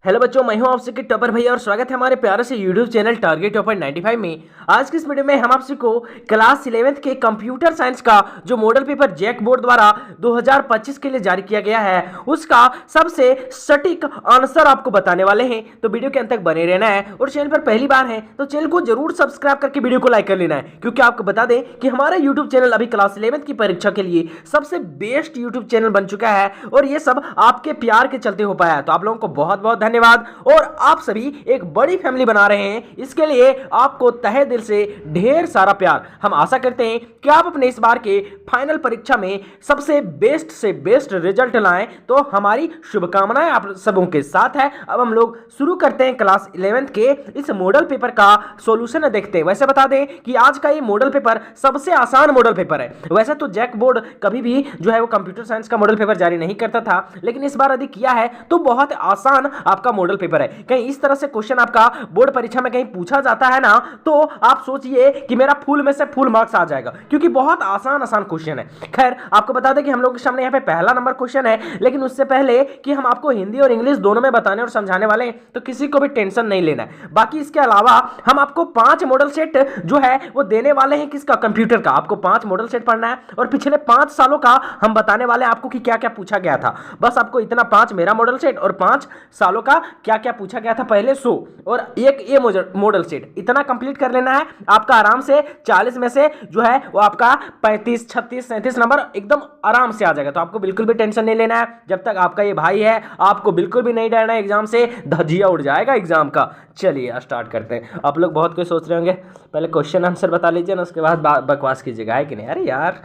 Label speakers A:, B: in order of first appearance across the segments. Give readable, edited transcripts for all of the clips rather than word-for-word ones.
A: Hello बच्चों, मैं हूं आपसे के टॉपर भैया और स्वागत है हमारे प्यारे से यूट्यूब चैनल टारगेट टॉपर 95 में। आज की इस वीडियो में हम आपसे को क्लास 11th के कंप्यूटर साइंस का जो मॉडल पेपर जैक बोर्ड द्वारा 2025 के लिए जारी किया गया है उसका सबसे सटीक आंसर आपको बताने वाले हैं। तो वीडियो के अंत तक बने रहना है और चैनल पर पहली बार है तो चैनल को जरूर सब्सक्राइब करके वीडियो को लाइक कर लेना है, क्योंकि आपको बता दें कि हमारा यूट्यूब चैनल अभी क्लास 11th की परीक्षा के लिए सबसे बेस्ट यूट्यूब चैनल बन चुका है और ये सब आपके प्यार के चलते हो पाया है। तो आप लोगों को बहुत बहुत धन्यवाद और आप सभी एक बड़ी फैमिली बना रहे हैं, इसके लिए आपको तहे दिल से ढेर सारा प्यार। हम आशा करते हैं कि आप अपने इस बार के फाइनल परीक्षा में सबसे बेस्ट से बेस्ट रिजल्ट लाएं। तो हमारी शुभकामनाएं आप सबों के साथ है। अब हम लोग शुरू करते हैं क्लास 11th के इस मॉडल पेपर का सॉल्यूशन देखते हैं। वैसे बता दें कि आज का ये मॉडल पेपर सबसे आसान मॉडल पेपर है। वैसे तो जैक बोर्ड कभी भी जो है वो कंप्यूटर साइंस का मॉडल पेपर जारी नहीं करता था, लेकिन इस बार यदि किया है तो बहुत आसान आपका मॉडल पेपर है। कहीं इस तरह से क्वेश्चन आपका बोर्ड परीक्षा में कहीं पूछा जाता है ना, तो आप सोचिए कि मेरा फुल में से फुल मार्क्स आ जाएगा, क्योंकि बहुत आसान क्वेश्चन है। खैर आपको बता दें कि हम लोग के सामने यहाँ पे पहला नंबर क्वेश्चन है, लेकिन उससे पहले कि हम आपको हिंदी और इंग्लिश दोनों में बताने और समझाने वाले हैं, तो किसी को भी टेंशन नहीं लेना है। बाकी इसके अलावा हम आपको 5 मॉडल सेट जो है वो देने वाले हैं। किसका? कंप्यूटर का। आपको 5 मॉडल सेट पढ़ना है और पिछले 5 सालों का हम बताने वाले हैं आपको कि क्या क्या पूछा गया था। बस आपको इतना 5 मेरा मॉडल सेट और 5 सालों का क्या क्या पूछा गया था पहले 100 और एक ये मॉडल सेट, इतना कंप्लीट कर लेना है। आपका आराम से 40 में से जो है वो आपका 35, 36, 37 नंबर एकदम आराम से आ जाएगा। तो आपको बिल्कुल भी टेंशन नहीं लेना है। जब तक आपका ये भाई है आपको बिल्कुल भी नहीं डरना है, एग्जाम से धजिया उड़ जाएगा एग्जाम का। चलिए स्टार्ट करते हैं। आप लोग बहुत कुछ सोच रहे होंगे, पहले क्वेश्चन आंसर बता लीजिए ना, उसके बाद बकवास कीजिएगा, है कि नहीं? अरे यार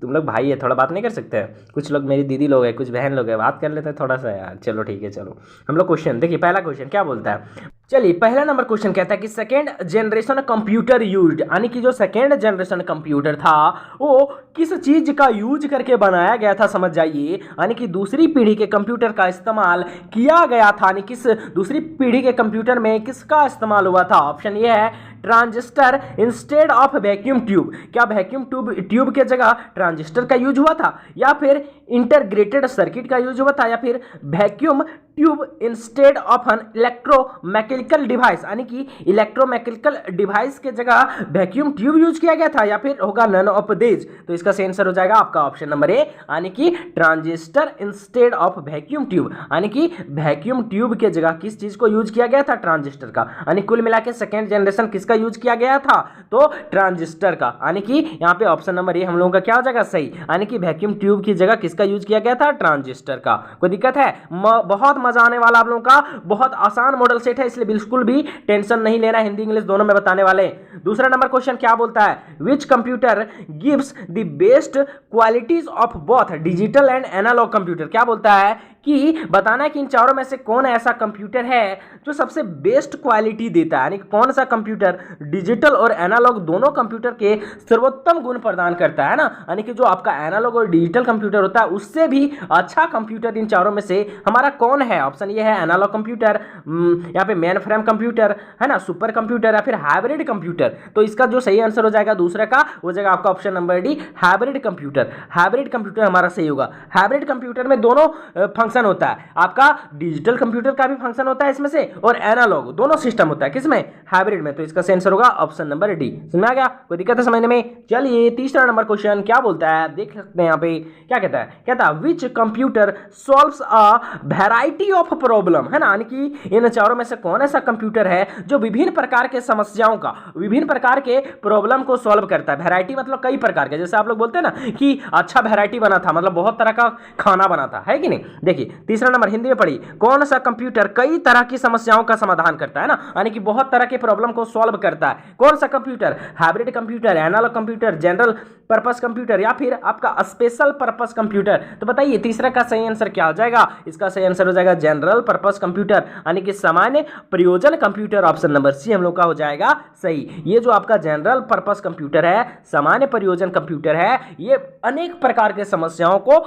A: तुम लोग भाई है, थोड़ा बात नहीं कर सकते हैं? कुछ लोग मेरी दीदी लोग हैं, कुछ बहन लोग हैं, बात कर लेते हैं थोड़ा सा यार। चलो ठीक है, चलो हम लोग क्वेश्चन देखिए। पहला क्वेश्चन क्या बोलता है? चलिए पहला नंबर क्वेश्चन कहता है कि सेकेंड जनरेशन कंप्यूटर यूज्ड, यानी कि जो सेकेंड जनरेशन कंप्यूटर था वो किस चीज का यूज करके बनाया गया था, समझ जाइए। यानी कि दूसरी पीढ़ी के कंप्यूटर का इस्तेमाल किया गया था, यानी किस दूसरी पीढ़ी के कंप्यूटर में किसका इस्तेमाल हुआ था? ऑप्शन ये है transistor instead of vacuum tube. क्या वैक्यूम ट्यूब के जगह ट्रांजिस्टर का यूज हुआ था, या फिर इंटीग्रेटेड सर्किट का यूज हुआ था, या फिर vacuum tube instead of an electromechanical device, यानी कि इलेक्ट्रोमैकेनिकल डिवाइस के जगह वैक्यूम ट्यूब यूज किया गया था, या फिर होगा नन ऑफ दीज। तो इसका सही आंसर हो जाएगा आपका ऑप्शन नंबर ए, यानी कि transistor instead of vacuum tube. यानी कि वैक्यूम ट्यूब के जगह किस चीज को यूज किया गया था? ट्रांजिस्टर का। यानी कुल मिला के सेकेंड जनरेशन किसका यूज किया गया था? तो ट्रांजिस्टर का। यानी कि यहाँ पे ऑप्शन नंबर ए हम लोगों का क्या हो जाएगा? सही। यानी कि वैक्यूम ट्यूब की जगह किसका यूज किया गया था? ट्रांजिस्टर का। कोई दिक्कत है? बहुत मजा आने वाला आप लोगों का, बहुत आसान मॉडल सेट है, इसलिए बिल्कुल भी टेंशन नहीं लेना। हिंदी इंग्लिश दोनों में बताने वाले। दूसरा नंबर क्वेश्चन क्या बोलता है? Which computer gives the best qualities of both digital and analog computer. क्या बोलता है कि बताना है कि इन चारों में से कौन ऐसा कंप्यूटर है जो सबसे बेस्ट क्वालिटी देता है, यानी कौन सा कंप्यूटर डिजिटल और एनालॉग दोनों कंप्यूटर के सर्वोत्तम गुण प्रदान करता है ना। यानी कि जो आपका एनालॉग और डिजिटल कंप्यूटर होता है उससे भी अच्छा कंप्यूटर इन चारों में से हमारा कौन है? ऑप्शन ये है एनालॉग कंप्यूटर, यहाँ पे मेन फ्रेम कंप्यूटर है ना, सुपर कंप्यूटर, या फिर हाइब्रिड कंप्यूटर। तो इसका जो सही आंसर हो जाएगा दूसरे का, हो जाएगा आपका option number D, hybrid computer. Hybrid computer हमारा सही होगा। हाइब्रिड कंप्यूटर में दोनों फंक्शन होता है, आपका डिजिटल कंप्यूटर का भी फंक्शन होता है इसमें से और एनालॉग दोनों सिस्टम होता है किसमें? हाइब्रिड में। तो इसका सही आंसर होगा ऑप्शन नंबर डी। समझ आ गया? कोई दिक्कत है समझने में? चलिए तीसरा नंबर क्वेश्चन क्या बोलता है, देख सकते हैं यहाँ पे क्या कहता है। कहता है which computer solves a variety of problem, है ना। यानी कि इन चारों में से कौन ऐसा कंप्यूटर है जो विभिन्न प्रकार के समस्याओं का, विभिन्न प्रकार के प्रॉब्लम को सॉल्व करता है। वैरायटी मतलब कई प्रकार के, जैसे आप लोग बोलते हैं ना कि अच्छा वैरायटी बना था, मतलब बहुत तरह का खाना बना था, है कि नहीं? देखिए तीसरा नंबर हिंदी में पढ़िए, कौन सा कंप्यूटर कई तरह की समस्याओं का समाधान करता है ना, यानी कि बहुत तरह के प्रॉब्लम को सॉल्व करता है। कौन सा computer? Hybrid computer, analog computer, general purpose computer, या फिर आपका स्पेशल पर्पस कंप्यूटर। तो बताइए तीसरा का सही आंसर क्या हो जाएगा? इसका सही आंसर हो जाएगा जनरल पर्पस कंप्यूटर, यानी कि सामान्य प्रयोजन कंप्यूटर। ऑप्शन नंबर सी हम लोग का हो जाएगा सही। ये जो आपका जनरल पर्पस कंप्यूटर है, सामान्य प्रयोजन कंप्यूटर है, ये अनेक प्रकार के समस्याओं को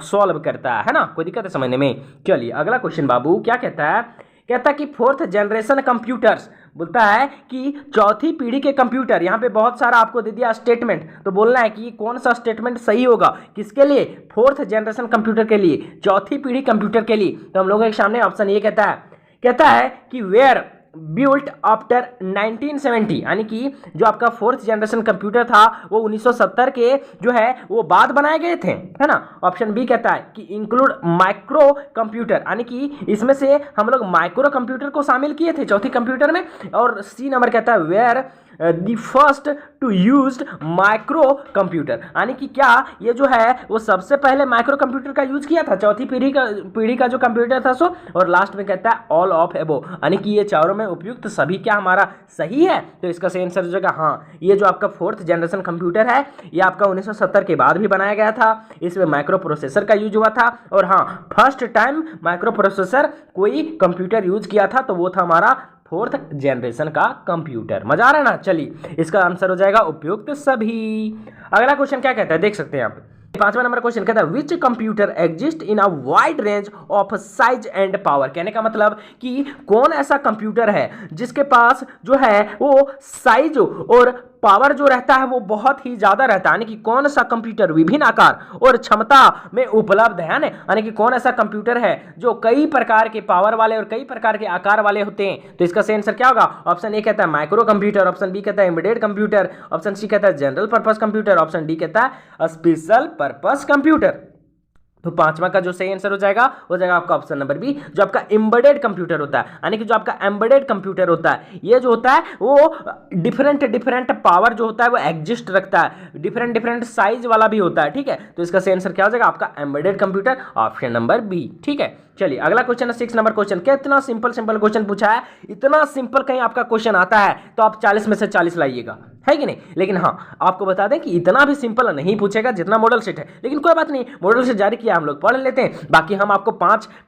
A: सॉल्व करता है ना। कोई दिक्कत है समझने में? चलिए अगला क्वेश्चन बाबू क्या कहता है? कहता है कि फोर्थ जनरेशन कंप्यूटर्स, बोलता है कि चौथी पीढ़ी के कंप्यूटर। यहाँ पे बहुत सारा आपको दे दिया स्टेटमेंट, तो बोलना है कि कौन सा स्टेटमेंट सही होगा, किसके लिए? फोर्थ जनरेशन कंप्यूटर के लिए, चौथी पीढ़ी कंप्यूटर के लिए। तो हम लोगों के सामने ऑप्शन ये कहता है कहता है कि वेयर बिल्ट आफ्टर 1970, यानी कि जो आपका फोर्थ जनरेशन कंप्यूटर था वो 1970 के जो है वो बाद बनाए गए थे, है ना। ऑप्शन बी कहता है कि इंक्लूड माइक्रो कंप्यूटर, यानी कि इसमें से हम लोग माइक्रो कंप्यूटर को शामिल किए थे चौथी कंप्यूटर में। और सी नंबर कहता है were the first to used micro computer, यानी कि क्या ये जो है वो सबसे पहले माइक्रो कंप्यूटर का यूज किया था, चौथी पीढ़ी का जो कंप्यूटर था सो। और लास्ट में कहता है ऑल ऑफ एबो, यानी कि ये चारों में उपयुक्त सभी क्या हमारा सही है। तो इसका सही आंसर हो जाएगा हाँ, ये जो आपका फोर्थ जनरेशन कंप्यूटर है ये आपका 1970 के बाद भी बनाया गया था, इसमें माइक्रो प्रोसेसर का यूज हुआ था। और हाँ, फर्स्ट टाइम माइक्रो प्रोसेसर कोई कंप्यूटर यूज किया था तो वो था हमारा फोर्थ जनरेशन का कंप्यूटर। मजा आ रहा है ना। चलिए इसका आंसर हो जाएगा उपयुक्त सभी। अगला क्वेश्चन क्या कहता है देख सकते हैं आप। पांचवा नंबर क्वेश्चन कहता है which computer exist in a wide range of size and power. कहने का मतलब कि कौन ऐसा कंप्यूटर है जिसके पास जो है वो साइज और पावर जो रहता है वो बहुत ही ज्यादा रहता है, यानी कि कौन सा कंप्यूटर विभिन्न आकार और क्षमता में उपलब्ध है, यानी कि कौन ऐसा कंप्यूटर है जो कई प्रकार के पावर वाले और कई प्रकार के आकार वाले होते हैं। तो इसका सही आंसर क्या होगा। ऑप्शन ए कहता है माइक्रो कंप्यूटर, ऑप्शन बी कहता है एम्बेडेड कंप्यूटर, ऑप्शन सी कहता है general purpose computer, option D कहता है स्पेशल पर्पस कंप्यूटर। तो पांचवा का जो सही आंसर हो जाएगा आपका ऑप्शन नंबर बी, जो आपका एम्बेडेड कंप्यूटर होता है, यानी कि जो आपका एम्बेडेड कंप्यूटर होता है ये जो होता है वो डिफरेंट पावर जो होता है वो एग्जिस्ट रखता है, डिफरेंट साइज वाला भी होता है, ठीक है। तो इसका सही आंसर क्या हो जाएगा आपका embedded computer, option number B, ठीक है। चलिए अगला क्वेश्चन है 6 नंबर क्वेश्चन। कितना सिंपल क्वेश्चन पूछा है, इतना सिंपल कहीं आपका क्वेश्चन आता है तो आप 40 में से 40 लाइएगा, है कि नहीं। लेकिन हाँ आपको बता दें कि इतना भी सिंपल नहीं पूछेगा जितना मॉडल सेट है, लेकिन कोई बात नहीं, मॉडल सेट जारी किया हम लोग पढ़ लेते हैं। बाकी हम आपको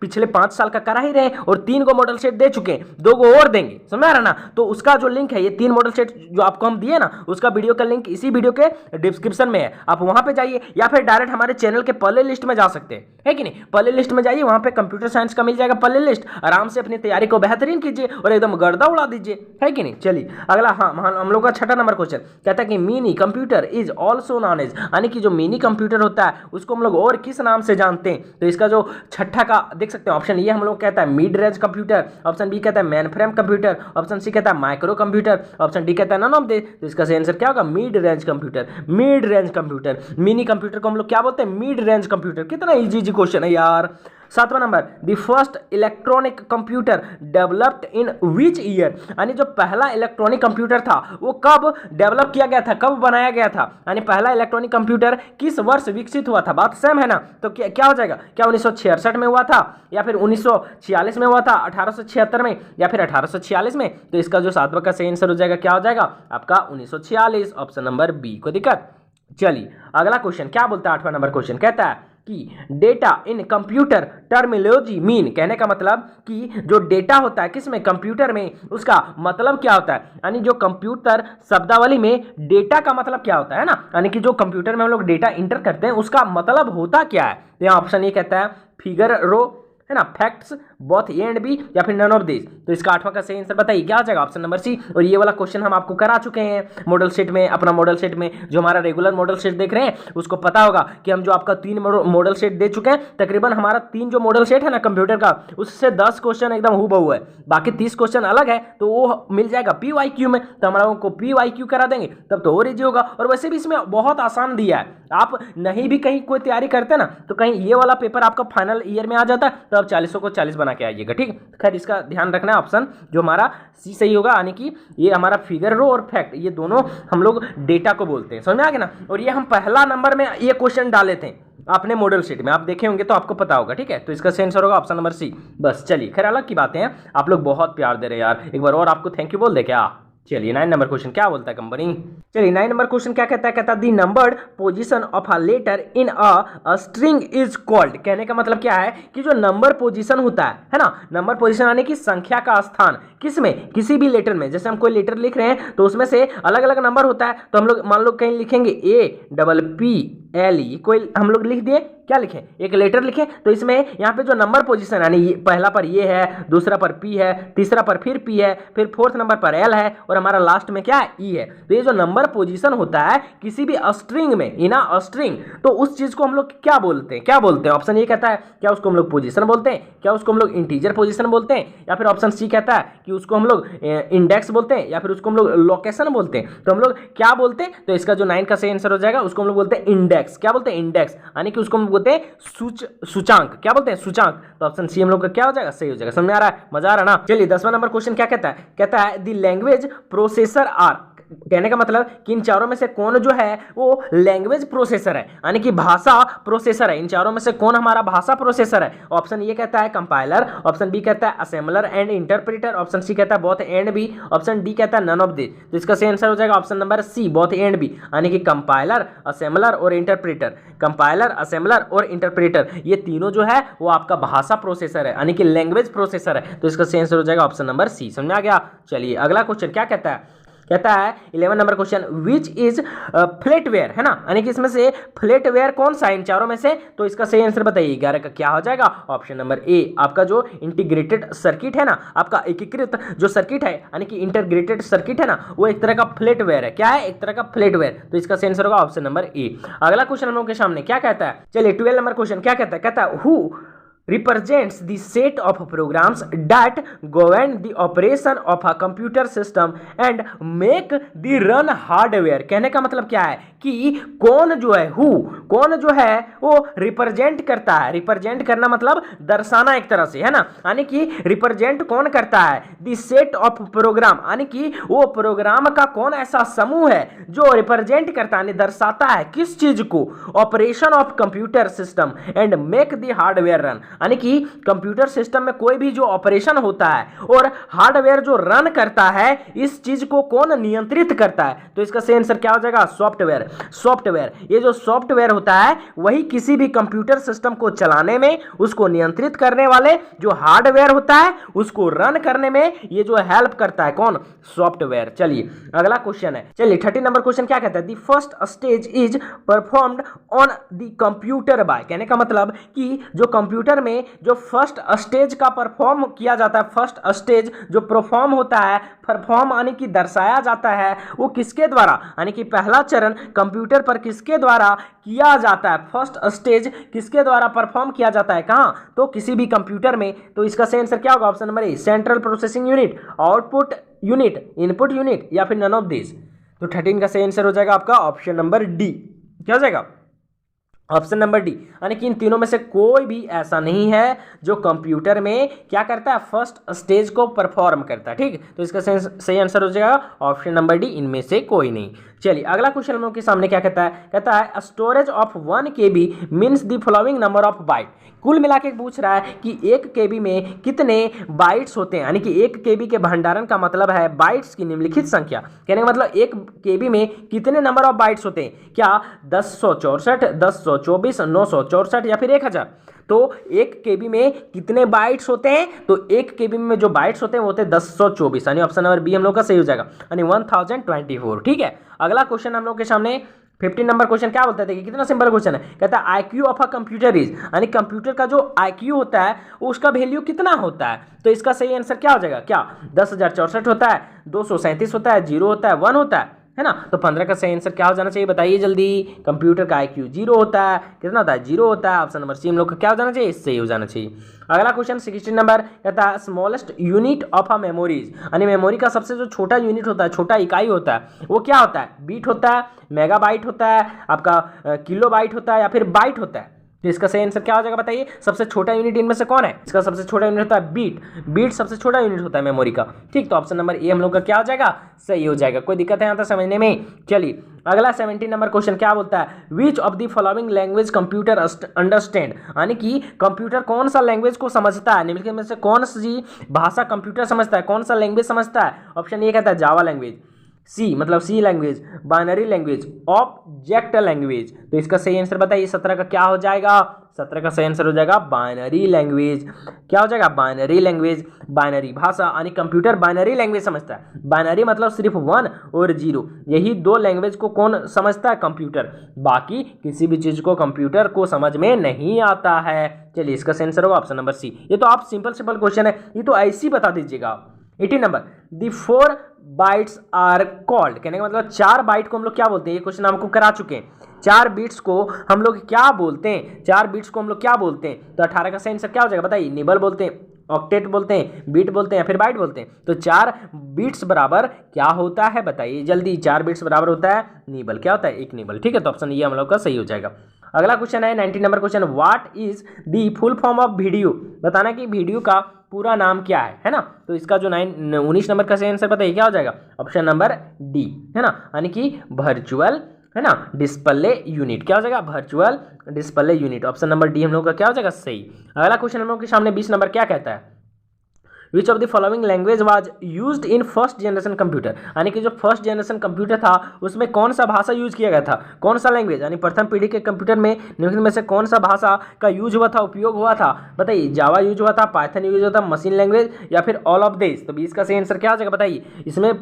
A: पिछले 5 साल का करा ही रहे और 3 को मॉडल सेट दे चुके हैं, 2 को और देंगे, समझ रहा ना। तो उसका जो लिंक है ये 3 मॉडल सेट जो आपको हम दिए ना उसका वीडियो का लिंक इसी वीडियो के डिस्क्रिप्शन में है, आप वहां पे जाइए या फिर डायरेक्ट हमारे चैनल के प्ले लिस्ट में जा सकते हैं, है कि नहीं। प्ले लिस्ट में जाइए, वहां पे कंप्यूटर साइंस का मिल जाएगा प्ले लिस्ट, आराम से अपनी तैयारी को बेहतरीन कीजिए और एकदम गर्दा उड़ा दीजिए, है कि नहीं। चलिए अगला हाँ हम लोग का 6 नंबर क्वेश्चन कहता है कि mini computer is also known as, यानी कि जो मिनी कंप्यूटर होता है उसको हम लोग और किस नाम से जानते हैं। तो इसका जो 6 का देख सकते हैं ऑप्शन, ये हम लोग कहता है mid range computer, option B कहता है main frame computer, option C कहता है माइक्रो कंप्यूटर, ऑप्शन डी कहता है नन ऑफ दिस। तो इसका सही आंसर क्या होगा mid range computer, mid range computer. Mini computer को हम लोग क्या बोलते हैं, मिड रेंज कंप्यूटर। कितना इजी क्वेश्चन है यार। 7वां number, the first electronic computer developed in which year, यानी जो पहला इलेक्ट्रॉनिक कंप्यूटर था वो कब डेवलप किया गया था, कब बनाया गया था, यानी पहला इलेक्ट्रॉनिक कंप्यूटर किस वर्ष विकसित हुआ था। बात सेम है ना। तो क्या हो जाएगा, क्या 1966 में हुआ था या फिर 1946 में हुआ था, 1876 में या फिर 1846 में। तो इसका जो 7वां का सही आंसर हो जाएगा क्या हो जाएगा आपका 1946, ऑप्शन नंबर बी को दिक्कत। चलिए अगला क्वेश्चन क्या बोलता है। 8वां नंबर क्वेश्चन कहता है कि डेटा इन कंप्यूटर टर्मिनोलॉजी मीन, कहने का मतलब कि जो डेटा होता है किसमें, कंप्यूटर में, उसका मतलब क्या होता है, यानी जो कंप्यूटर शब्दावली में डेटा का मतलब क्या होता है ना, यानी कि जो कंप्यूटर में हम लोग डेटा इंटर करते हैं उसका मतलब होता क्या है। तो यहाँ ऑप्शन ये कहता है फिगर रो, है ना, facts, both A and B या फिर नन ऑफ दिस। तो इसका 8वां का सही आंसर बताइए क्या हो जाएगा, ऑप्शन नंबर सी। और ये वाला क्वेश्चन हम आपको करा चुके हैं मॉडल सेट में, अपना मॉडल सेट में जो हमारा रेगुलर मॉडल सेट देख रहे हैं उसको पता होगा कि हम जो आपका 3 मॉडल सेट दे चुके हैं। तकरीबन हमारा 3 जो मॉडल सेट है ना कंप्यूटर का उससे 10 क्वेश्चन एकदम हूबहू है, बाकी 30 क्वेश्चन अलग है तो वो मिल जाएगा PYQ में। तो हम लोगों को PYQ करा देंगे तब तो और इजी होगा। और वैसे भी इसमें बहुत आसान दिया है, आप नहीं भी कहीं कोई तैयारी करते ना तो कहीं ये वाला पेपर आपका फाइनल ईयर में आ जाता है तो आप 40 को 40 बना के आइएगा, ठीक। खैर इसका ध्यान रखना है, ऑप्शन जो हमारा सी सही होगा, यानी कि ये हमारा फिगर रो और फैक्ट ये दोनों हम लोग डेटा को बोलते हैं, समझ में आ गया ना। और ये हम पहला नंबर में ये क्वेश्चन डाले थे अपने मॉडल शीट में, आप देखे होंगे तो आपको पता होगा, ठीक है। तो इसका सही आंसर होगा ऑप्शन नंबर सी। बस चलिए, खैर अलग की बातें हैं, आप लोग बहुत प्यार दे रहे हैं यार, एक बार और आपको थैंक यू बोल दे क्या। चलिए 9 नंबर क्वेश्चन क्या बोलता है कंपनी। चलिए 9 नंबर क्वेश्चन क्या कहता है, कहता है the numbered position of a letter in a string is called. कहने का मतलब क्या है कि जो नंबर पोजीशन होता है ना, नंबर पोजीशन यानी कि संख्या का स्थान किसमें, किसी भी लेटर में। जैसे हम कोई लेटर लिख रहे हैं तो उसमें से अलग अलग नंबर होता है, तो हम लोग मान लो कहीं लिखेंगे APP LE कोई हम लोग लिख दिए, क्या लिखें, एक लेटर लिखें। तो इसमें यहाँ पे जो नंबर पोजीशन यानी पहला पर ये है, दूसरा पर P है, तीसरा पर फिर P है, फिर फोर्थ नंबर पर L है और हमारा लास्ट में क्या है, E है। तो ये जो नंबर पोजीशन होता है किसी भी स्ट्रिंग में, इन अ स्ट्रिंग, तो उस चीज को हम लोग क्या बोलते हैं, क्या बोलते हैं? ऑप्शन ए कहता है क्या उसको हम लोग पोजीशन बोलते हैं, क्या उसको हम लोग इंटीजर पोजीशन बोलते हैं, या फिर ऑप्शन सी कहता है कि उसको हम लोग इंडेक्स बोलते हैं, या फिर उसको हम लोग लोकेशन बोलते हैं। तो हम लोग क्या बोलते हैं? तो इसका जो 9 का सही आंसर हो जाएगा, उसको हम लोग बोलते हैं इंडेक्स। क्या बोलते हैं? इंडेक्स, यानी कि उसको हम बोलते हैं सूचांक। क्या बोलते हैं? सूचांक। तो ऑप्शन सी हम लोग का क्या हो जाएगा, सही हो जाएगा। समझ में आ रहा है, मजा आ रहा है ना? चलिए 10वां नंबर क्वेश्चन क्या कहता है, कहता है द लैंग्वेज प्रोसेसर आर, कहने का मतलब कि इन चारों में से कौन जो है वो लैंग्वेज प्रोसेसर है, यानी कि भाषा प्रोसेसर है। इन चारों में से कौन हमारा भाषा प्रोसेसर है? ऑप्शन ए कहता है कंपाइलर, ऑप्शन बी कहता है assembler and interpreter, option C कहता है both and B, option D कहता है नन ऑफ दिस। तो इसका सही आंसर हो जाएगा option number C, both and B, यानी कि कंपाइलर, असेंबलर और इंटरप्रेटर। कंपाइलर, असेंबलर और इंटरप्रेटर, ये तीनों जो है वो आपका भाषा प्रोसेसर है, यानी कि लैंग्वेज प्रोसेसर है। तो इसका सही आंसर हो जाएगा ऑप्शन नंबर सी। समझ में आ गया? चलिए अगला क्वेश्चन क्या कहता है, कहता है 11 नंबर क्वेश्चन, विच इज फ्लैटवेयर, है ना, यानी कि इसमें से फ्लैटवेयर कौन सा है इन चारों में से? तो इसका सही आंसर बताइए। 11 का क्या हो जाएगा? ऑप्शन नंबर ए, आपका जो इंटीग्रेटेड सर्किट है ना, आपका एकीकृत जो सर्किट है, यानी कि इंटीग्रेटेड सर्किट है ना, वो एक तरह का फ्लैटवेयर है। क्या है? एक तरह का फ्लैटवेयर। तो इसका सही आंसर होगा ऑप्शन नंबर ए। अगला क्वेश्चन हम लोग के सामने क्या कहता है, चलिए 12 नंबर क्वेश्चन क्या कहता है, कहता है who represents the set of programs that govern the operation of a computer system and make the run hardware। कहने का मतलब क्या है कि कौन जो है, कौन जो है वो रिप्रेजेंट करता है। रिप्रेजेंट करना मतलब दर्शाना एक तरह से, है ना, यानी कि रिप्रेजेंट कौन करता है, द सेट ऑफ प्रोग्राम, यानी कि वो प्रोग्राम का कौन ऐसा समूह है जो रिप्रेजेंट करता है, दर्शाता है किस चीज को, operation of computer system and make the hardware run, यानी कि कंप्यूटर सिस्टम में कोई भी जो ऑपरेशन होता है और हार्डवेयर जो रन करता है, इस चीज को कौन नियंत्रित करता है। तो इसका सही आंसर क्या हो जाएगा? सॉफ्टवेयर। सॉफ्टवेयर, ये जो सॉफ्टवेयर होता है वही किसी भी कंप्यूटर सिस्टम को चलाने में, उसको नियंत्रित करने वाले जो हार्डवेयर होता है उसको रन करने में ये जो हेल्प करता है, कौन? सॉफ्टवेयर। चलिए अगला क्वेश्चन है, चलिए 13 नंबर क्वेश्चन क्या कहता है, the first stage is performed on the computer by. कहने का मतलब कि जो कंप्यूटर में जो फर्स्ट स्टेज का परफॉर्म किया जाता है, फर्स्ट स्टेज जो परफॉर्म होता है, परफॉर्म यानी कि दर्शाया जाता है, वो किसके द्वारा, यानी कि पहला चरण कंप्यूटर पर किसके द्वारा किया जाता है, फर्स्ट स्टेज किसके द्वारा परफॉर्म किया जाता है, कहां? तो किसी भी कंप्यूटर में। तो इसका सही आंसर क्या होगा? Option number A, central processing unit, output unit, input unit, या फिर नन ऑफ दिस। तो 13 का सही आंसर हो जाएगा आपका ऑप्शन नंबर डी। क्या हो जाएगा? ऑप्शन नंबर डी, यानी कि इन तीनों में से कोई भी ऐसा नहीं है जो कंप्यूटर में क्या करता है, फर्स्ट स्टेज को परफॉर्म करता है। ठीक, तो इसका सही आंसर हो जाएगा ऑप्शन नंबर डी, इनमें से कोई नहीं। चलिए अगला क्वेश्चन हम लोग के सामने क्या कहता है, कहता है storage of 1 KB means the following number of bite. कुल मिला के पूछ रहा है कि 1 KB में कितने बाइट्स होते हैं, यानी कि 1 KB के भंडारण का मतलब है बाइट्स की निम्नलिखित संख्या। कहने का मतलब 1 KB में कितने नंबर ऑफ बाइट्स होते हैं, क्या 1064, 1024, 964 या फिर 1000। तो 1 KB में कितने बाइट्स होते हैं, तो 1 KB में जो बाइट्स होते हैं वो होते हैं 1024, यानी ऑप्शन नंबर बी हम लोग का सही हो जाएगा, यानी 1024। ठीक है, अगला क्वेश्चन हम लोग के सामने 15 नंबर क्वेश्चन क्या बोलता है, कितना सिंपल क्वेश्चन है, कहता है IQ of a computer is, यानी कंप्यूटर का जो IQ होता है उसका वैल्यू कितना होता है। तो इसका सही आंसर क्या हो जाएगा, क्या 10,064 होता है, 237 होता है, 0 होता है, 1 होता है ना। तो 15 का सही आंसर क्या हो जाना चाहिए, बताइए जल्दी। कंप्यूटर का IQ 0 होता है, कितना होता है, 0 होता है। ऑप्शन नंबर सी हम लोग का क्या हो जाना चाहिए, सही हो जाना चाहिए। अगला क्वेश्चन 16 नंबर कहता है smallest unit of a memories, यानी मेमोरी का सबसे जो छोटा यूनिट होता है, छोटा इकाई होता है, वो क्या होता है, बीट होता है, मेगाबाइट होता है, आपका किलोबाइट होता है, या फिर बाइट होता है। तो इसका सही आंसर क्या हो जाएगा, बताइए। सबसे छोटा यूनिट इनमें से कौन है, इसका सबसे छोटा यूनिट होता है बीट। बीट सबसे छोटा यूनिट होता है मेमोरी का। ठीक, तो ऑप्शन नंबर ए हम लोग का क्या हो जाएगा, सही हो जाएगा। कोई दिक्कत है यहाँ तक समझने में। चलिए अगला 17 नंबर क्वेश्चन क्या बोलता है, which of the following language computer understand, यानी कि कंप्यूटर कौन सा लैंग्वेज को समझता है, निम्नलिखित में से कौन सी भाषा कंप्यूटर समझता है, कौन सा लैंग्वेज समझता है। ऑप्शन ए कहता है जावा लैंग्वेज, सी मतलब C language, binary language, object language. तो इसका सही आंसर बताइए 17 का क्या हो जाएगा? 17 का सही आंसर हो जाएगा बाइनरी लैंग्वेज। क्या हो जाएगा? Binary language. बाइनरी भाषा यानी कंप्यूटर बाइनरी लैंग्वेज समझता है। बाइनरी मतलब सिर्फ 1 और 0, यही दो लैंग्वेज को कौन समझता है? कंप्यूटर। बाकी किसी भी चीज को कंप्यूटर को समझ में नहीं आता है। चलिए इसका सही आंसर होगा ऑप्शन नंबर सी। ये तो आप सिंपल सिंपल क्वेश्चन है, ये तो ऐसे ही बता दीजिएगा। 18 number, the 4 bytes are called, कहने का मतलब 4 बाइट को हम लोग क्या बोलते हैं? ये क्वेश्चन हमको करा चुके हैं। 4 बिट्स को हम लोग क्या बोलते हैं? 4 बिट्स को हम लोग क्या बोलते हैं? तो 18 का सही आंसर क्या हो जाएगा बताइए? निबल बोलते हैं, ऑक्टेट बोलते हैं, बीट बोलते हैं या फिर बाइट बोलते हैं। तो 4 बिट्स बराबर क्या होता है बताइए जल्दी? 4 बिट्स बराबर होता है निबल। क्या होता है? एक निबल। ठीक है, तो ऑप्शन ये हम लोग का सही हो जाएगा। अगला क्वेश्चन है 19 number question, what is the full form of video? बताना कि वीडियो का पूरा नाम क्या है ना? तो इसका जो 19 नंबर का सही आंसर बताइए क्या हो जाएगा? ऑप्शन नंबर डी, है ना, यानी कि वर्चुअल, है ना, डिस्प्ले यूनिट। क्या हो जाएगा? Virtual display unit. Option number D हम लोग का क्या हो जाएगा? सही। अगला क्वेश्चन हम लोग के सामने 20 नंबर क्या कहता है? Which of the following language was used in first generation computer, यानी कि जो फर्स्ट जनरेशन कंप्यूटर था उसमें कौन सा भाषा यूज किया गया था? कौन सा लैंग्वेज, यानी प्रथम पीढ़ी के कंप्यूटर में निम्नलिखित में से कौन सा भाषा का यूज हुआ था, उपयोग हुआ था? बताइए, जावा यूज हुआ था, पाइथन यूज हुआ था, मशीन लैंग्वेज या फिर ऑल ऑफ दिस? तो 20 का सही आंसर क्या हो जाएगा बताइए? इसमें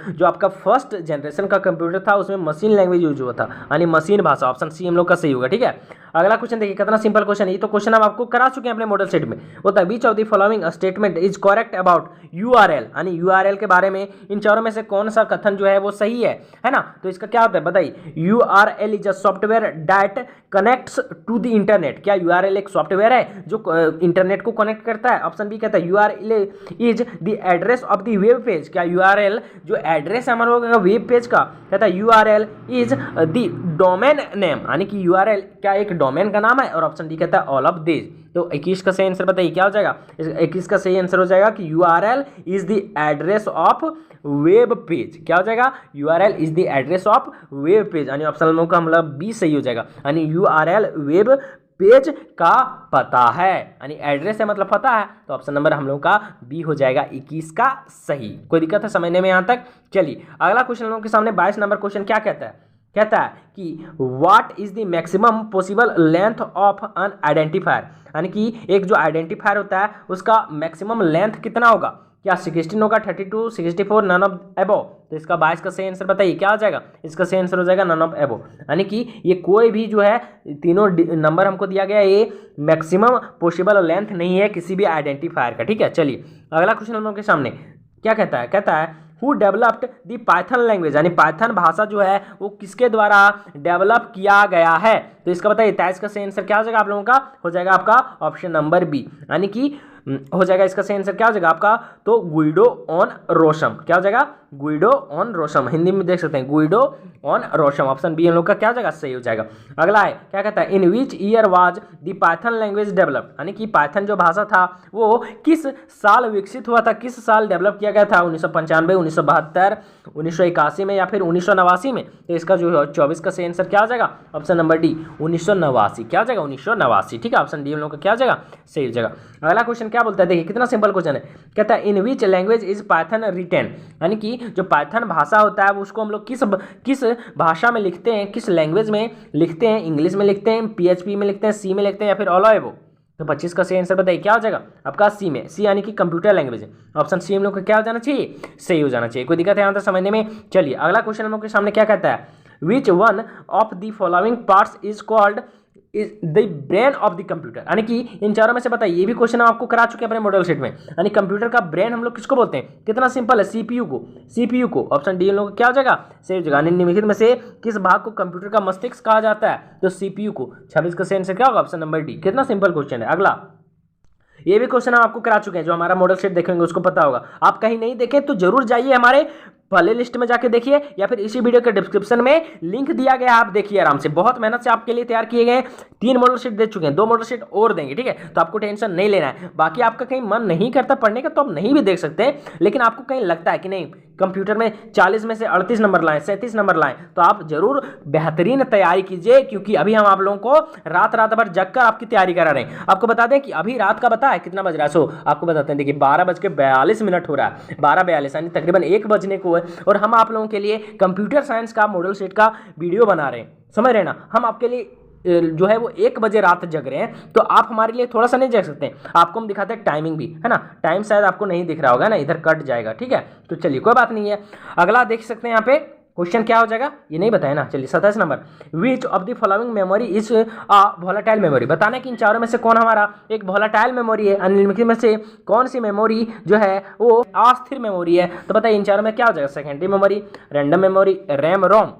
A: जो आपका फर्स्ट जनरेशन का कंप्यूटर था उसमें मशीन लैंग्वेज यूज हुआ था, यानी मशीन भाषा। ऑप्शन सी हम लोग का सही होगा। ठीक है, अगला क्वेश्चन देखिए, कितना सिंपल क्वेश्चन है। ये तो क्वेश्चन हम आपको करा चुके हैं अपने मॉडल सेट में। होता है which of the following statement is correct about URL, यानी यूआरएल के बारे में इन चारों में से कौन सा कथन जो है वो सही है ना? तो इसका क्या होता है बताइए? URL is a software that connects to the internet. क्या यूआरएल एक सॉफ्टवेयर है जो इंटरनेट को कनेक्ट करता है? ऑप्शन बी कहता है URL is the address of the web page. क्या यूआरएल जो एड्रेस है हमारे लोगों का वेब पेज का, कहता है URL is the domain name, यानी कि यूआरएल क्या एक डोमेन का नाम है? और ऑप्शन डी कहता है ऑल ऑफ दिस। तो 21 का सही आंसर बताइए क्या हो जाएगा? 21 का सही आंसर हो जाएगा कि URL is the address of web page. क्या हो जाएगा? URL is the address of web page, यानी ऑप्शन नंबर का मतलब बी सही हो जाएगा, यानी यूआरएल वेब पेज का पता है, यानी एड्रेस है मतलब पता है। तो ऑप्शन नंबर हम लोग का बी हो जाएगा 21 का सही। कोई दिक्कत है समझने में यहाँ तक? चलिए अगला क्वेश्चन हम लोग के सामने 22 नंबर क्वेश्चन क्या कहता है? कहता है कि what is the maximum possible length of N identifier, यानी कि एक जो आइडेंटिफायर होता है उसका मैक्सिमम लेंथ कितना होगा? क्या 16 होगा, 32, 64, नन ऑफ एबो? तो इसका 22 का सही आंसर बताइए क्या हो जाएगा? इसका सही आंसर हो जाएगा नन ऑफ एबो, यानी कि ये कोई भी जो है तीनों नंबर हमको दिया गया है ये मैक्सिमम पॉसिबल लेंथ नहीं है किसी भी आइडेंटिफायर का। ठीक है, चलिए अगला क्वेश्चन हम लोग के सामने क्या कहता है? कहता है who developed the Python language, यानी पाइथन भाषा जो है वो किसके द्वारा डेवलप किया गया है? तो इसका बताइए 23 का सही आंसर क्या हो जाएगा आप लोगों का? हो जाएगा आपका ऑप्शन नंबर बी, यानी कि हो जाएगा इसका सही आंसर क्या हो जाएगा आपका? तो गुइडो ऑन रोशम। क्या हो जाएगा? गुइडो ऑन रोशम, हिंदी में देख सकते हैं गुइडो ऑन रोशम। ऑप्शन बी हम लोग का क्या हो जाएगा? सही हो जाएगा। अगला है क्या कहता है? In which year was the Python language developed, यानी कि पाइथन जो भाषा था वो किस साल विकसित हुआ था, किस साल डेवलप किया गया था? 1995, 1972, 1981 में या फिर 1989 में? तो इसका जो 24 का सही आंसर क्या हो जाएगा? Option number D 1989। क्या हो जाएगा? 1989। ठीक है, ऑप्शन डी हम लोग का क्या हो जाएगा? सही हो जाएगा। अगला क्वेश्चन क्या बोलता है? देखिए कितना सिंपल क्वेश्चन है। कहता है in which language is Python written, यानी कि जो पाइथन भाषा होता है उसको हम लोग किस भाषा में लिखते हैं, किस लैंग्वेज में लिखते हैं? इंग्लिश में लिखते हैं, पीएचपी में लिखते हैं, सी में लिखते हैं या फिर ऑल एबो? तो 25 का सही आंसर बताइए क्या हो जाएगा आपका? सी में, सी यानी कि कंप्यूटर लैंग्वेज है। ऑप्शन सी हम लोग का क्या हो जाना चाहिए? सही हो जाना चाहिए। कोई दिक्कत है यहाँ तक समझने में? चलिए अगला क्वेश्चन हम लोग के सामने क्या कहता है? Which one of the following parts is called is the brain of the computer, यानी कि इन चारों में से बताइए, ये भी क्वेश्चन हम आपको करा चुके हैं अपने मॉडल सेट में, यानी कंप्यूटर का ब्रेन हम लोग किसको बोलते हैं? कितना सिंपल है, सीपीयू को, सीपीयू को। ऑप्शन डी हम लोग क्या हो जाएगा? सही जगह। निम्नलिखित में से किस भाग को कंप्यूटर का मस्तिष्क कहा जाता है? तो सीपीयू को। 26 का सही आंसर क्या होगा? Option number D. कितना सिंपल क्वेश्चन है। अगला ये भी क्वेश्चन हम आपको करा चुके हैं, जो हमारा मॉडल सेट देखेंगे उसको पता होगा। आप कहीं नहीं देखें तो जरूर जाइए हमारे प्ले लिस्ट में जाके देखिए, या फिर इसी वीडियो के डिस्क्रिप्शन में लिंक दिया गया है, आप देखिए आराम से। बहुत मेहनत से आपके लिए तैयार किए गए 3 मॉडल शीट दे चुके हैं, 2 मॉडल शीट और देंगे। ठीक है, तो आपको टेंशन नहीं लेना है। बाकी आपका कहीं मन नहीं करता पढ़ने का तो आप नहीं भी देख सकते हैं, लेकिन आपको कहीं लगता है कि नहीं कंप्यूटर में 40 में से 38 नंबर लाएं, 37 नंबर लाएं, तो आप जरूर बेहतरीन तैयारी कीजिए, क्योंकि अभी हम आप लोगों को रात रात भर जग कर आपकी तैयारी करा रहे हैं। आपको बता दें कि अभी रात का बता है कितना बज रहा है, सो आपको बताते हैं, देखिए 12:42 हो रहा है, 12:42 यानी तकरीबन 1 बजने को है, और हम आप लोगों के लिए कंप्यूटर साइंस का मॉडल सेट का वीडियो बना रहे हैं, समझ रहे हैं ना। हम आपके लिए जो है वो 1 बजे रात जग रहे हैं, तो आप हमारे लिए थोड़ा सा नहीं जग सकते हैं। आपको हम दिखाते हैं टाइमिंग भी, है ना। टाइम शायद आपको नहीं दिख रहा होगा ना, इधर कट जाएगा, ठीक है। तो चलिए कोई बात नहीं है। अगला देख सकते हैं यहाँ पे क्वेश्चन क्या हो जाएगा, ये नहीं बताया ना। चलिए 27 number, which of the following memory is a volatile memory. बताना कि इन चारों में से कौन हमारा एक वोलेटाइल मेमोरी है, निम्नलिखित में से कौन सी मेमोरी जो है वो अस्थिर मेमोरी है। तो बताइए इन चारों में क्या हो जाएगा, secondary memory, random memory, RAM, ROM.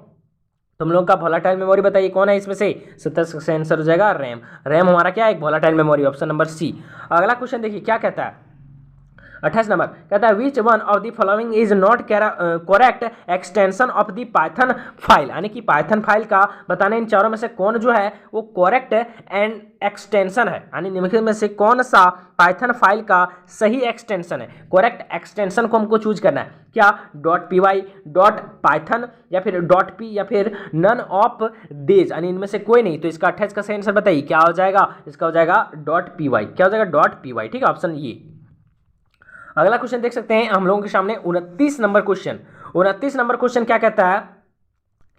A: तुम लोगों का वोलेटाइल मेमोरी बताइए कौन है इसमें से। 27 का आंसर हो जाएगा रैम। रैम हमारा क्या है, एक volatile memory, option number C. अगला क्वेश्चन देखिए क्या कहता है, 28 नंबर कहता है which one of the following is not correct extension of the Python file. यानी कि पाइथन फाइल का बताना इन चारों में से कौन जो है वो करेक्ट एंड एक्सटेंशन है, यानी निम्नलिखित में से कौन सा पाइथन फाइल का सही एक्सटेंशन है। करेक्ट एक्सटेंशन को हमको चूज करना है, क्या .py, .python या फिर .p या फिर नन ऑफ देज, यानी इनमें से कोई नहीं। तो इसका 28 का सही आंसर बताइए क्या हो जाएगा, इसका हो जाएगा .py। क्या हो जाएगा, .py, ठीक है, ऑप्शन ये। अगला क्वेश्चन देख सकते हैं हम लोगों के सामने 29 नंबर क्वेश्चन। 29 नंबर क्वेश्चन क्या कहता है,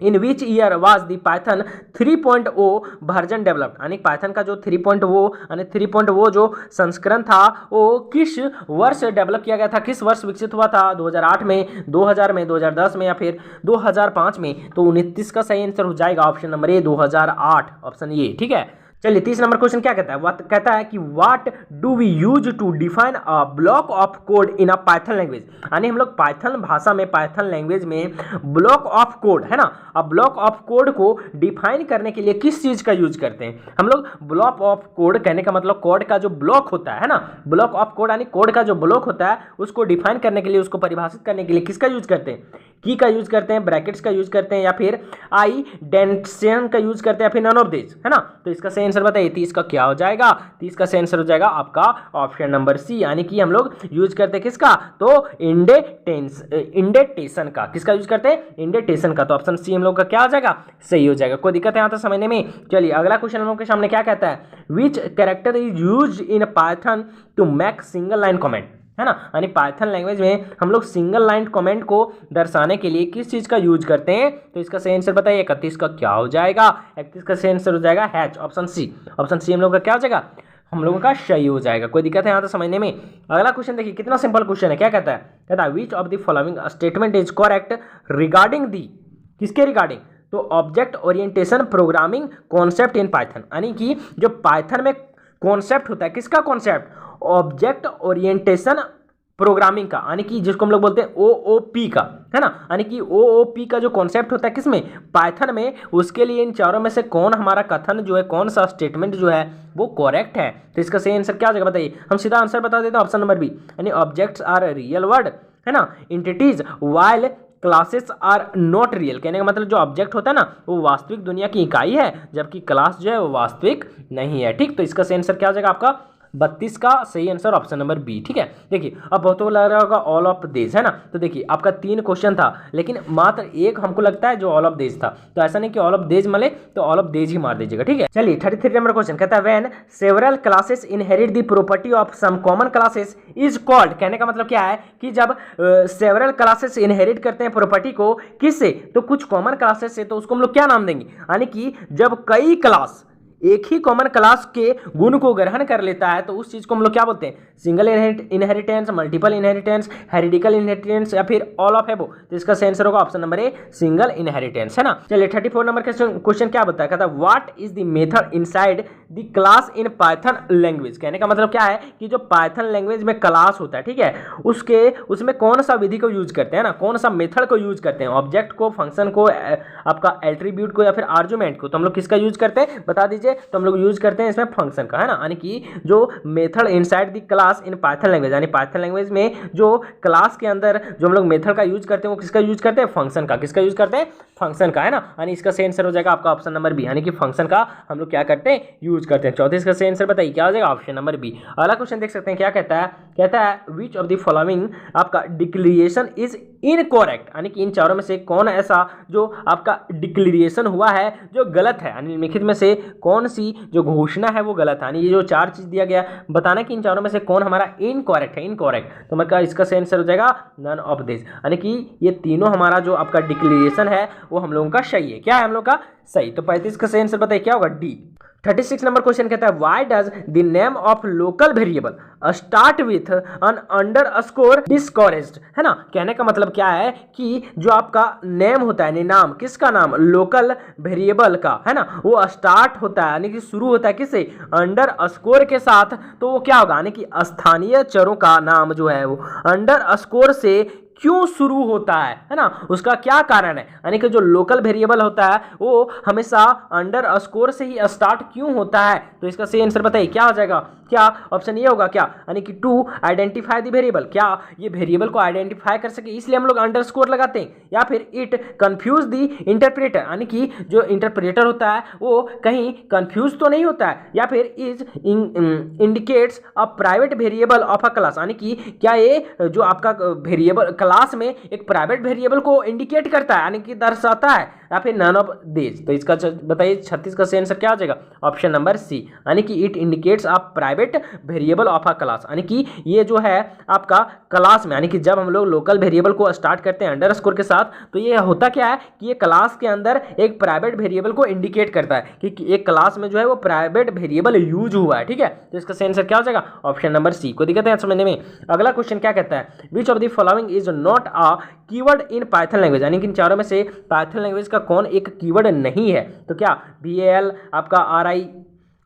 A: in which year was the Python 3.0 version developed. यानी पाइथन का जो 3.0 यानी 3.0 जो संस्करण था वो किस वर्ष डेवलप किया गया था, किस वर्ष विकसित हुआ था, 2008 में, 2000 में, 2010 में या फिर 2005 में। तो 29 का सही आंसर हो जाएगा ऑप्शन नंबर ए, 2008, ऑप्शन ये, ठीक है। चलिए 30 नंबर क्वेश्चन क्या कहता है, कहता है कि what do we use to define a block of code in a Python language. यानी हम लोग पाइथन भाषा में, पाइथन लैंग्वेज में ब्लॉक ऑफ कोड, है ना, अब ब्लॉक ऑफ कोड को डिफाइन करने के लिए किस चीज का यूज करते हैं हम लोग। ब्लॉक ऑफ कोड कहने का मतलब कोड का जो ब्लॉक होता है ना, ब्लॉक ऑफ कोड यानी कोड का जो ब्लॉक होता है उसको डिफाइन करने के लिए, उसको परिभाषित करने के लिए किसका यूज करते हैं, की का यूज करते हैं, ब्रैकेट्स का यूज करते हैं, या फिर आइडेंटिफिकेशन का यूज करते हैं, या फिर नन ऑफ दिस, है ना। तो इसका सही आंसर बताइए, 30 का क्या हो जाएगा, 30 का सही आंसर हो जाएगा आपका ऑप्शन नंबर सी। यानी कि हम लोग यूज करते हैं किसका, तो इंडेंटेशन का। किसका यूज करते हैं, इंडेंटेशन का। तो ऑप्शन सी हम लोग का क्या हो जाएगा, सही हो जाएगा। कोई दिक्कत है यहाँ तक समझने में। चलिए अगला क्वेश्चन हम लोग के सामने क्या कहता है, which character is use in Python to make single line comment, है ना। यानी पाइथन लैंग्वेज में हम लोग सिंगल लाइन कमेंट को दर्शाने के लिए किस चीज का यूज करते हैं। तो इसका सही आंसर बताइए, 31 का क्या हो जाएगा, 31 का सही आंसर हो जाएगा hash, option C. Option C हम लोग का क्या हो जाएगा, हम लोगों का सही हो जाएगा। कोई दिक्कत है यहाँ तो समझने में। अगला क्वेश्चन देखिए कितना सिंपल क्वेश्चन है, क्या कहता है which of the following statement is correct regarding the, किसके रिगार्डिंग, तो object orientation programming concept in Python. यानी कि जो पाइथन में कॉन्सेप्ट होता है, किसका कॉन्सेप्ट, ऑब्जेक्ट ओरिएंटेशन प्रोग्रामिंग का, यानी कि जिसको हम लोग बोलते हैं OOP का, है ना। यानी कि OOP का जो कॉन्सेप्ट होता है किसमें, पाइथन में, उसके लिए इन चारों में से कौन हमारा कथन जो है, कौन सा स्टेटमेंट जो है वो करेक्ट है। तो इसका सही आंसर क्या हो जाएगा बताइए, हम सीधा आंसर बता देते हैं, ऑप्शन नंबर बी, यानी ऑब्जेक्ट्स आर रियल वर्ड, है ना, entities while classes are not real. कहने का मतलब जो ऑब्जेक्ट होता है ना वो वास्तविक दुनिया की इकाई है, जबकि क्लास जो है वो वास्तविक नहीं है, ठीक। तो इसका सही आंसर क्या हो जाएगा आपका 32 का सही आंसर ऑप्शन नंबर बी, ठीक है। देखिए अब बहुत लग रहा होगा ऑल ऑफ देश, है ना। तो देखिए आपका 3 क्वेश्चन था, लेकिन मात्र एक हमको लगता है जो ऑल ऑफ देश था। तो ऐसा नहीं कि ऑल ऑफ देश मिले तो ऑल ऑफ देश ही मार दीजिएगा, ठीक है। चलिए 33 नंबर क्वेश्चन कहता है when several classes inherit the property of some common classes is called. कहने का मतलब क्या है कि जब सेवरल क्लासेस इनहेरिट करते हैं प्रॉपर्टी को, किससे, तो कुछ कॉमन क्लासेस से, तो उसको हम लोग क्या नाम देंगे। यानी कि जब कई क्लास एक ही कॉमन क्लास के गुण को ग्रहण कर लेता है तो उस चीज को हम लोग क्या बोलते हैं, single inheritance, multiple inheritance, hierarchical inheritance या फिर ऑल ऑफ एबो। तो इसका सही आंसर होगा option number A, single inheritance, है ना। चलिए 34 नंबर क्वेश्चन क्या बताया, कहता है what is the method inside the class in Python language. कहने का मतलब क्या है कि जो पाइथन लैंग्वेज में क्लास होता है, ठीक है, उसमें कौन सा विधि को यूज करते हैं ना, कौन सा मेथड को यूज करते हैं, ऑब्जेक्ट को, फंक्शन को, आपका एट्रीब्यूट को या फिर आर्गुमेंट को। तो हम लोग किसका यूज करते हैं बता दीजिए। तो हम लोग यूज करते हैं इसमें फंक्शन का, है ना। यानी कि जो method inside the class in Python language, यानी पाइथन लैंग्वेज में जो क्लास के अंदर जो हम लोग मेथड का यूज करते हैं वो किसका यूज करते हैं, फंक्शन का। किसका यूज करते हैं, फंक्शन का, है ना। यानी इसका सही आंसर हो जाएगा आपका ऑप्शन नंबर बी, यानी कि फंक्शन का हम लोग क्या करते हैं, यूज करते हैं। 34 का सही आंसर बताइए क्या हो जाएगा, ऑप्शन नंबर बी। अगला क्वेश्चन देख सकते हैं क्या कहता है, कहता है विच ऑफ द फॉलोइंग आपका डिक्लेरेशन इज इनकरेक्ट, यानी कि इन चारों में से कौन ऐसा जो आपका डिक्लेरेशन हुआ है जो गलत है, यानी निम्नलिखित में से कौन सी जो घोषणा है वो गलत है। यानी ये जो चार चीज दिया गया, बताना कि इन चारों में से कौन हमारा इनकरेक्ट है, इनकरेक्ट। तो मतलब इसका सही आंसर हो जाएगा नन ऑफ दिस, यानी कि ये तीनों हमारा जो आपका डिक्लेरेशन है वो हम लोगों का सही है। क्या है हम लोग का सही। तो 35 का सही आंसर बताइए क्या होगा, डी। 36 नंबर क्वेश्चन कहता है why does the name of local variable start with an underscore discouraged, है ना। कहने का मतलब क्या है कि जो आपका नेम होता है, नाम, किसका नाम, लोकल वेरिएबल का, है ना, वो स्टार्ट होता है यानी कि शुरू होता है किससे, अंडरस्कोर के साथ। तो वो क्या होगा, यानी कि स्थानीय चरों का नाम जो है वो अंडरस्कोर से क्यों शुरू होता है ना, उसका क्या कारण है। यानी कि जो लोकल वेरिएबल होता है वो हमेशा अंडरस्कोर से ही स्टार्ट क्यों होता है। तो इसका सही आंसर बताइए क्या हो जाएगा, क्या ऑप्शन ये होगा क्या, यानी कि टू आइडेंटिफाई द वेरिएबल, क्या ये वेरिएबल को आइडेंटिफाई कर सके इसलिए हम लोग अंडरस्कोर लगाते हैं, या फिर इट कंफ्यूज द इंटरप्रेटर, यानी कि जो इंटरप्रेटर होता है वो कहीं कंफ्यूज तो नहीं होता है, या फिर is indicates a private variable of a class, यानी कि क्या ये जो आपका वेरिएबल क्लास में एक प्राइवेट वेरिएबल को इंडिकेट करता है, यानी कि दर्शाता है, या फिर नन ऑफ दिस। तो इसका बताइए 36 का सही आंसर क्या आ जाएगा, ऑप्शन नंबर सी, यानी कि it indicates a private variable of a class, यानी कि ये जो है आपका क्लास में, यानी कि जब हम लोग लोकल वेरिएबल को स्टार्ट करते हैं अंडरस्कोर के साथ, तो ये होता क्या है कि ये क्लास के अंदर एक प्राइवेट वेरिएबल को इंडिकेट करता है कि एक क्लास में जो है वो प्राइवेट वेरिएबल यूज हुआ है, ठीक है। तो इसका सही आंसर क्या हो जाएगा, ऑप्शन नंबर सी। को दिक्कत है समझने में। अगला क्वेश्चन क्या कहता है, which of the following is not a keyword in Python language, यानी कि इन चारों में से पाइथन लैंग्वेज का कौन एक कीवर्ड नहीं है। तो क्या VAL, आपका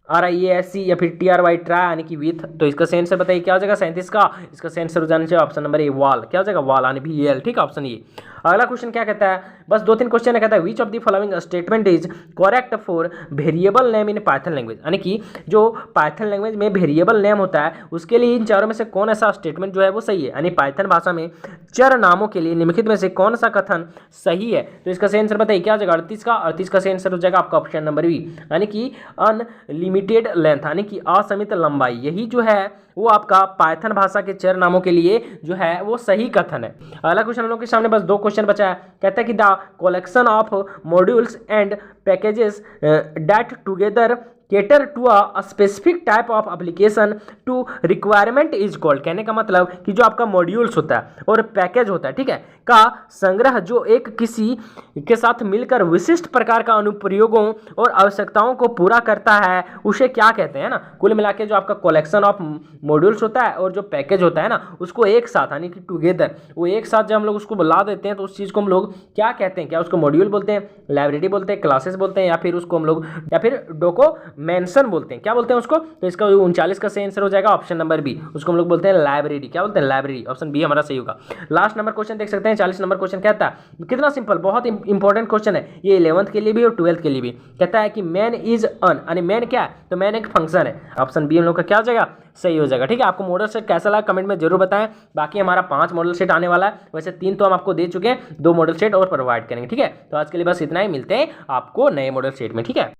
A: RIASC, या फिर TRY, ट्राई, यानी कि विथ। तो इसका सही आंसर बताइए क्या हो जाएगा 37 का। इसका सही आंसर हो जाना चाहिए ऑप्शन नंबर ए, वाल। क्या हो जाएगा, वाल, यानी VAL, ठीक है, ऑप्शन ये। अगला क्वेश्चन क्या कहता है, बस 2-3 क्वेश्चन है, कहता है which of the following statement is correct for variable name in Python language, यानी कि जो पाइथन लैंग्वेज में वेरिएबल नेम होता है उसके लिए इन चारों में से कौन ऐसा स्टेटमेंट जो है वो सही है, यानी पाइथन भाषा में चर नामों के लिए निम्नलिखित में से कौन सा कथन सही है। तो इसका सही आंसर बताइए क्या हो जाएगा, 38 का। 38 का सही आंसर हो जाएगा आपका ऑप्शन नंबर बी, यानी कि अनलिमिटेड लेंथ, यानी कि असीमित लंबाई, यही जो है वो आपका पाइथन भाषा के चर नामों के लिए जो है वो सही कथन है। अगला क्वेश्चन हम लोग के सामने बस 2 क्वेश्चन बचा है, कहता है कि the collection of modules and packages that together cater to a specific type of application to requirement is called, कहने का मतलब कि जो आपका मॉड्यूल्स होता है और पैकेज होता है, ठीक है, का संग्रह जो एक किसी के साथ मिलकर विशिष्ट प्रकार का अनुप्रयोगों और आवश्यकताओं को पूरा करता है उसे क्या कहते हैं ना। कुल मिला के जो आपका कलेक्शन ऑफ मॉड्यूल्स होता है और जो पैकेज होता है ना उसको एक साथ, यानी कि टुगेदर, वो एक साथ जब हम लोग उसको बुला देते हैं तो उस चीज़ को हम लोग क्या कहते हैं, क्या उसको मॉड्यूल बोलते हैं, लाइब्रेरी बोलते हैं, क्लासेस बोलते हैं, या फिर उसको हम लोग या फिर डॉक्यूमेंटेशन बोलते हैं, क्या बोलते हैं उसको। तो इसका 39 का सही आंसर हो जाएगा ऑप्शन नंबर बी, उसको हम लोग बोलते हैं लाइब्रेरी। क्या बोलते हैं, लाइब्रेरी, ऑप्शन बी हमारा सही होगा। लास्ट नंबर क्वेश्चन देख सकते हैं 40 नंबर क्वेश्चन कहता है, कितना सिंपल, बहुत इंपॉर्टेंट क्वेश्चन है ये, 11th के लिए भी और 12th के लिए भी। कहता है कि मैन इज अन, यानी मैन क्या है, तो मैन एक फंक्शन है, ऑप्शन बी हम लोग का क्या हो जाएगा, सही हो जाएगा, ठीक है। आपको मॉडल सेट कैसा लगा कमेंट में जरूर बताएं। बाकी हमारा 5 मॉडल सेट आने वाला है, वैसे 3 तो हम आपको दे चुके हैं, 2 मॉडल सेट और प्रोवाइड करेंगे, ठीक है। तो आज के लिए बस इतना ही, मिलते हैं आपको नए मॉडल सेट में, ठीक है।